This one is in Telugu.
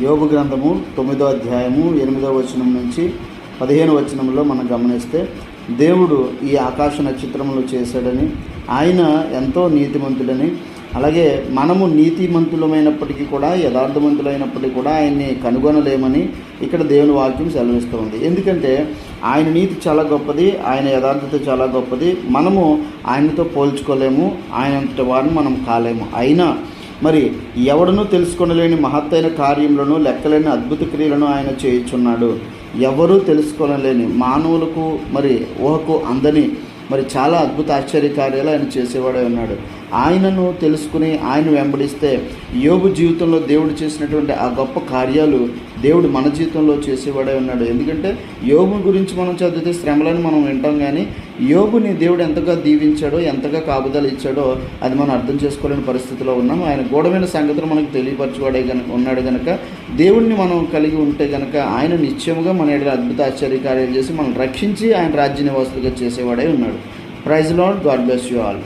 యోబు గ్రంథము 9వ అధ్యాయము 8వ వచనం నుంచి 15వ వచనంలో మనం గమనిస్తే, దేవుడు ఈ ఆకాశ నక్షత్రములు చేశాడని, ఆయన ఎంతో నీతిమంతుడని, అలాగే మనము నీతిమంతులమైనప్పటికీ కూడా, యథార్థవంతులైనప్పటికీ కూడా ఆయన్ని కనుగొనలేమని ఇక్కడ దేవుని వాక్యం సెలవిస్తూ ఉంది. ఎందుకంటే ఆయన నీతి చాలా గొప్పది, ఆయన యథార్థత చాలా గొప్పది. మనము ఆయనతో పోల్చుకోలేము, ఆయనంతటి వారిని మనం కాలేము. అయినా మరి ఎవడనూ తెలుసుకొనలేని మహత్తైన కార్యములను, లెక్కలేని అద్భుత క్రియలను ఆయన చేయుచున్నాడు. ఎవరూ తెలుసుకోలేని, మానవులకు మరి ఊహకు అందని మరి చాలా అద్భుత ఆశ్చర్య కార్యాలు ఆయన చేసేవాడే ఉన్నాడు. ఆయనను తెలుసుకుని ఆయన వెంబడిస్తే యోబు జీవితంలో దేవుడు చేసినటువంటి ఆ గొప్ప కార్యాలు దేవుడు మన జీవితంలో చేసేవాడే ఉన్నాడు. ఎందుకంటే యోబు గురించి మనం చదివితే శ్రమలను మనం వింటాం, కానీ యోబుని దేవుడు ఎంతగా దీవించాడో, ఎంతగా కాపుదల ఇచ్చాడో అది మనం అర్థం చేసుకోలేని పరిస్థితిలో ఉన్నాం. ఆయన గూఢమైన సంగతులు మనకు తెలియపరచువాడే ఉన్నాడు కనుక, దేవుడిని మనం కలిగి ఉంటే కనుక ఆయన నిత్యముగా మన ఎడల అద్భుత ఆశ్చర్య కార్యాలు చేసి మనం రక్షించి ఆయన రాజ్య నివాసులుగా చేసేవాడే ఉన్నాడు. Praise lord. God bless you all.